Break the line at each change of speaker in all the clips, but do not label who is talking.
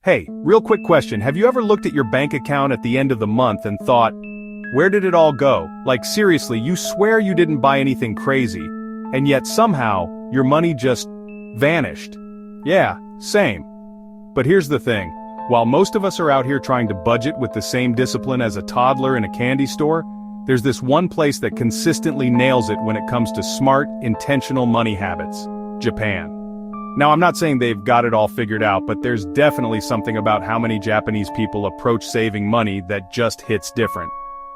Hey, real quick question, have you ever looked at your bank account at the end of the month and thought, where did it all go? Like seriously, you swear you didn't buy anything crazy, and yet somehow, your money just vanished. Yeah, same. But here's the thing, while most of us are out here trying to budget with the same discipline as a toddler in a candy store, there's this one place that consistently nails it when it comes to smart, intentional money habits: Japan. Now, I'm not saying they've got it all figured out, but there's definitely something about how many Japanese people approach saving money that just hits different.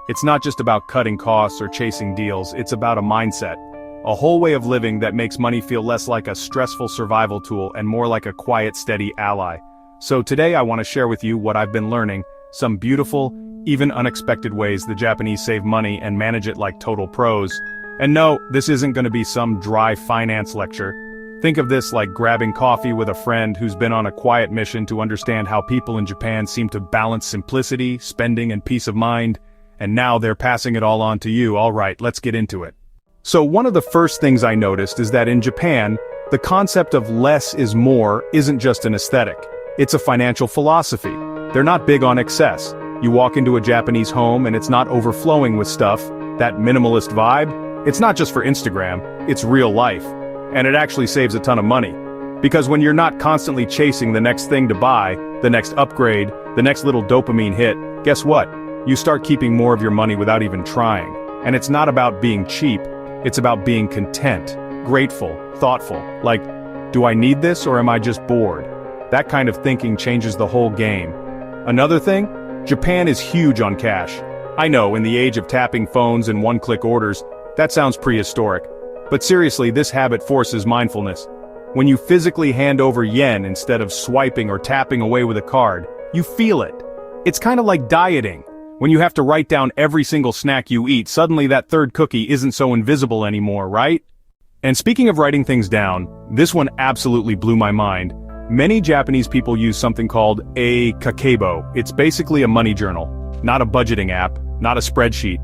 It's not just about cutting costs or chasing deals, it's about a mindset. A whole way of living that makes money feel less like a stressful survival tool and more like a quiet, steady ally. So today I want to share with you what I've been learning, some beautiful, even unexpected ways the Japanese save money and manage it like total pros. And no, this isn't going to be some dry finance lecture. Think of this like grabbing coffee with a friend who's been on a quiet mission to understand how people in Japan seem to balance simplicity, spending, and peace of mind, and now they're passing it all on to you. All right, let's get into it. So one of the first things I noticed is that in Japan, the concept of less is more isn't just an aesthetic. It's a financial philosophy. They're not big on excess. You walk into a Japanese home and it's not overflowing with stuff, that minimalist vibe. It's not just for Instagram, it's real life. And it actually saves a ton of money. Because when you're not constantly chasing the next thing to buy, the next upgrade, the next little dopamine hit, guess what? You start keeping more of your money without even trying. And it's not about being cheap, it's about being content, grateful, thoughtful. Like, do I need this or am I just bored? That kind of thinking changes the whole game. Another thing? Japan is huge on cash. I know, in the age of tapping phones and one-click orders, that sounds prehistoric. But seriously, this habit forces mindfulness. When you physically hand over yen instead of swiping or tapping away with a card, you feel it. It's kind of like dieting. When you have to write down every single snack you eat, suddenly that third cookie isn't so invisible anymore, right? And speaking of writing things down, this one absolutely blew my mind. Many Japanese people use something called a Kakeibo. It's basically a money journal, not a budgeting app, not a spreadsheet.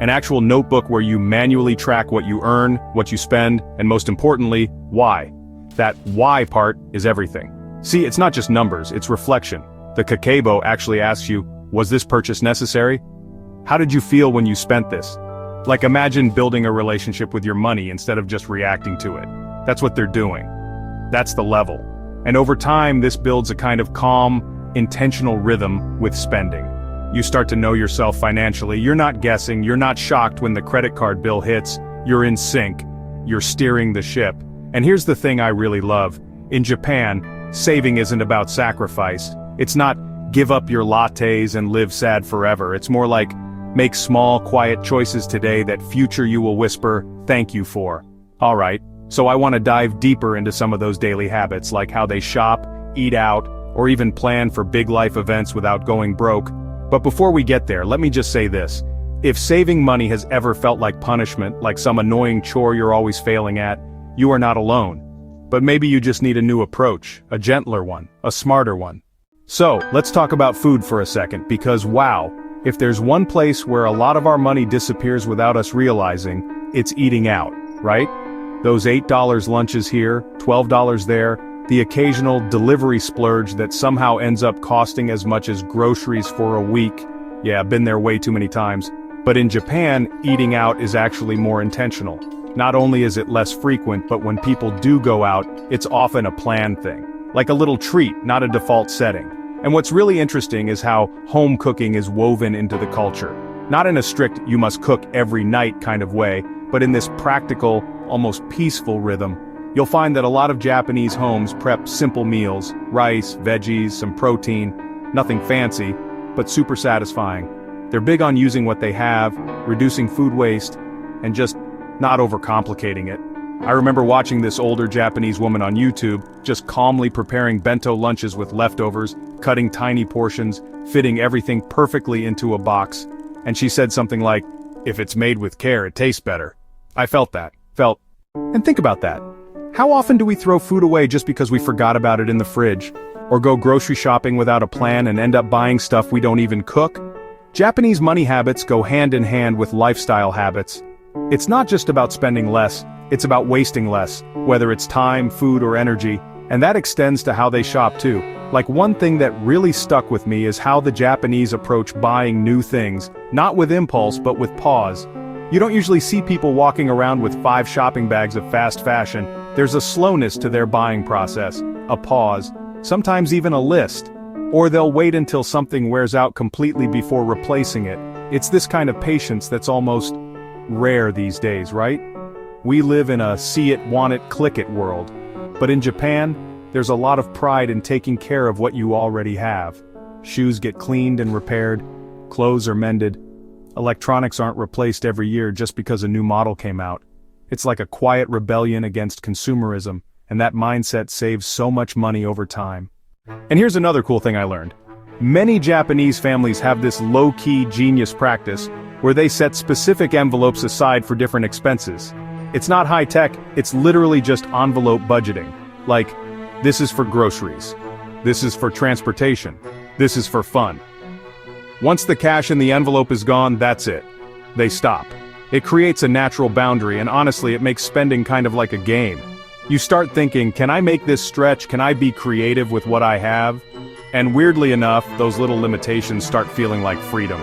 An actual notebook where you manually track what you earn, what you spend, and most importantly, why. That why part is everything. See, it's not just numbers, it's reflection. The Kakeibo actually asks you, was this purchase necessary? How did you feel when you spent this? Like imagine building a relationship with your money instead of just reacting to it. That's what they're doing. That's the level. And over time, this builds a kind of calm, intentional rhythm with spending. You start to know yourself financially, you're not guessing, you're not shocked when the credit card bill hits, you're in sync, you're steering the ship. And here's the thing I really love. In Japan, saving isn't about sacrifice. It's not give up your lattes and live sad forever. It's more like make small, quiet choices today that future you will whisper, thank you for. Alright, so I want to dive deeper into some of those daily habits like how they shop, eat out, or even plan for big life events without going broke. But before we get there, let me just say this. If saving money has ever felt like punishment, like some annoying chore you're always failing at, you are not alone. But maybe you just need a new approach, a gentler one, a smarter one. So, let's talk about food for a second, because wow, if there's one place where a lot of our money disappears without us realizing, it's eating out, right? Those $8 lunches here, $12 there, the occasional delivery splurge that somehow ends up costing as much as groceries for a week. Yeah, been there way too many times. But in Japan, eating out is actually more intentional. Not only is it less frequent, but when people do go out, it's often a planned thing. Like a little treat, not a default setting. And what's really interesting is how home cooking is woven into the culture. Not in a strict, you must cook every night kind of way, but in this practical, almost peaceful rhythm. You'll find that a lot of Japanese homes prep simple meals, rice, veggies, some protein, nothing fancy, but super satisfying. They're big on using what they have, reducing food waste, and just not overcomplicating it. I remember watching this older Japanese woman on YouTube, just calmly preparing bento lunches with leftovers, cutting tiny portions, fitting everything perfectly into a box. And she said something like, if it's made with care, it tastes better. I felt that. And think about that. How often do we throw food away just because we forgot about it in the fridge? Or go grocery shopping without a plan and end up buying stuff we don't even cook? Japanese money habits go hand in hand with lifestyle habits. It's not just about spending less, it's about wasting less, whether it's time, food, or energy. And that extends to how they shop too. Like one thing that really stuck with me is how the Japanese approach buying new things, not with impulse but with pause. You don't usually see people walking around with 5 shopping bags of fast fashion. There's a slowness to their buying process, a pause, sometimes even a list. Or they'll wait until something wears out completely before replacing it. It's this kind of patience that's almost rare these days, right? We live in a see it, want it, click it world. But in Japan, there's a lot of pride in taking care of what you already have. Shoes get cleaned and repaired, clothes are mended. Electronics aren't replaced every year just because a new model came out. It's like a quiet rebellion against consumerism, and that mindset saves so much money over time. And here's another cool thing I learned. Many Japanese families have this low-key genius practice where they set specific envelopes aside for different expenses. It's not high-tech, it's literally just envelope budgeting. Like, this is for groceries. This is for transportation. This is for fun. Once the cash in the envelope is gone, that's it. They stop. It creates a natural boundary, and honestly, it makes spending kind of like a game. You start thinking, can I make this stretch? Can I be creative with what I have? And weirdly enough, those little limitations start feeling like freedom.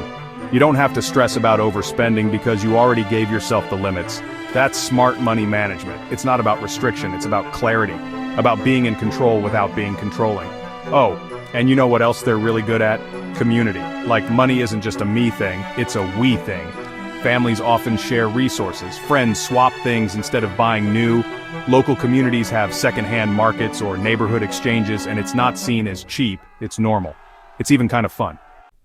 You don't have to stress about overspending because you already gave yourself the limits. That's smart money management. It's not about restriction, it's about clarity. About being in control without being controlling. Oh, and you know what else they're really good at? Community. Like money isn't just a me thing, it's a we thing. Families often share resources, friends swap things instead of buying new. Local communities have second-hand markets or neighborhood exchanges, and it's not seen as cheap, it's normal. It's even kind of fun.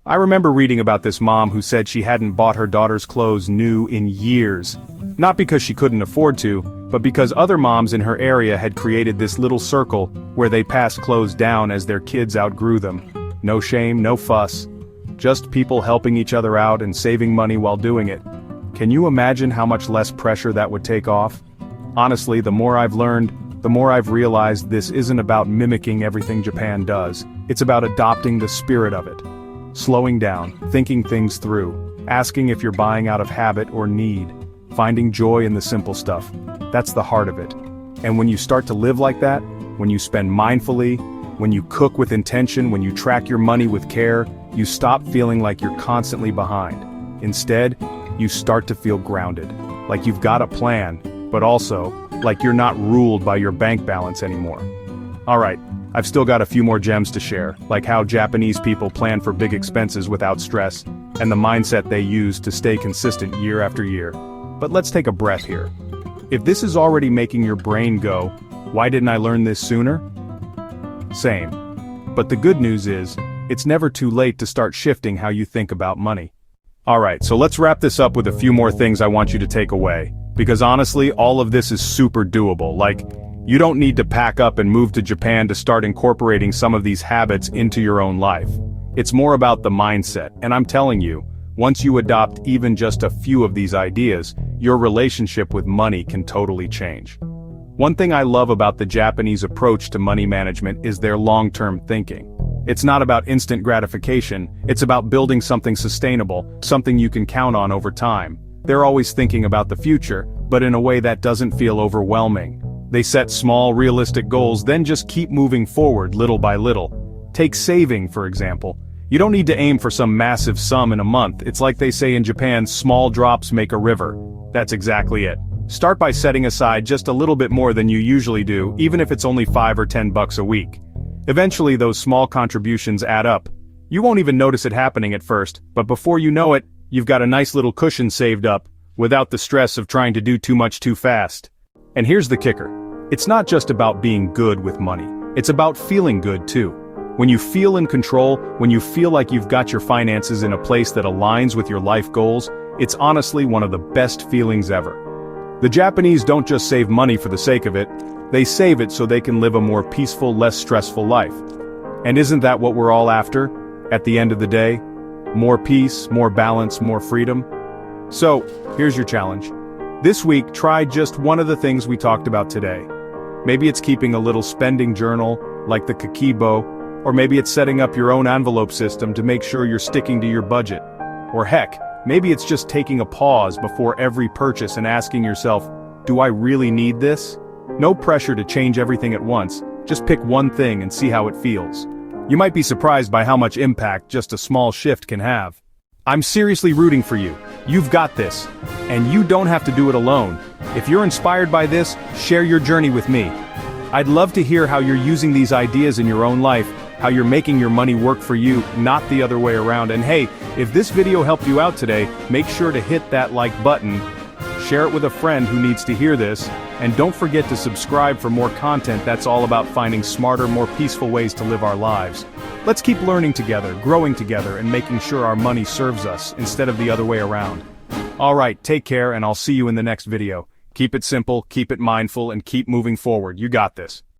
I remember reading about this mom who said she hadn't bought her daughter's clothes new in years. Not because she couldn't afford to, but because other moms in her area had created this little circle where they passed clothes down as their kids outgrew them. No shame, no fuss. Just people helping each other out and saving money while doing it. Can you imagine how much less pressure that would take off? Honestly, the more I've learned, the more I've realized this isn't about mimicking everything Japan does. It's about adopting the spirit of it. Slowing down, thinking things through, asking if you're buying out of habit or need, finding joy in the simple stuff. That's the heart of it. And when you start to live like that, when you spend mindfully, when you cook with intention, when you track your money with care, you stop feeling like you're constantly behind. Instead, you start to feel grounded, like you've got a plan, but also, like you're not ruled by your bank balance anymore. Alright, I've still got a few more gems to share, like how Japanese people plan for big expenses without stress, and the mindset they use to stay consistent year after year. But let's take a breath here. If this is already making your brain go, why didn't I learn this sooner? Same. But the good news is, it's never too late to start shifting how you think about money. Alright, so let's wrap this up with a few more things I want you to take away. Because honestly, all of this is super doable. Like, you don't need to pack up and move to Japan to start incorporating some of these habits into your own life. It's more about the mindset, and I'm telling you, once you adopt even just a few of these ideas, your relationship with money can totally change. One thing I love about the Japanese approach to money management is their long-term thinking. It's not about instant gratification, it's about building something sustainable, something you can count on over time. They're always thinking about the future, but in a way that doesn't feel overwhelming. They set small, realistic goals, then just keep moving forward little by little. Take saving, for example. You don't need to aim for some massive sum in a month. It's like they say in Japan, small drops make a river. That's exactly it. Start by setting aside just a little bit more than you usually do, even if it's only $5 or $10 a week. Eventually those small contributions add up. You won't even notice it happening at first, but before you know it, you've got a nice little cushion saved up, without the stress of trying to do too much too fast. And here's the kicker. It's not just about being good with money. It's about feeling good too. When you feel in control, when you feel like you've got your finances in a place that aligns with your life goals, it's honestly one of the best feelings ever. The Japanese don't just save money for the sake of it, they save it so they can live a more peaceful, less stressful life. And isn't that what we're all after, at the end of the day? More peace, more balance, more freedom? So, here's your challenge. This week, try just one of the things we talked about today. Maybe it's keeping a little spending journal, like the Kakeibo, or maybe it's setting up your own envelope system to make sure you're sticking to your budget. Or heck, maybe it's just taking a pause before every purchase and asking yourself, do I really need this? No pressure to change everything at once, Just pick one thing and see how it feels. You might be surprised by how much impact just a small shift can have. I'm seriously rooting for you. You've got this. And you don't have to do it alone. If you're inspired by this, share your journey with me. I'd love to hear how you're using these ideas in your own life, how you're making your money work for you, not the other way around. And hey, if this video helped you out today, make sure to hit that like button, share it with a friend who needs to hear this, and don't forget to subscribe for more content that's all about finding smarter, more peaceful ways to live our lives. Let's keep learning together, growing together, and making sure our money serves us instead of the other way around. Alright, take care, and I'll see you in the next video. Keep it simple, keep it mindful, and keep moving forward. You got this.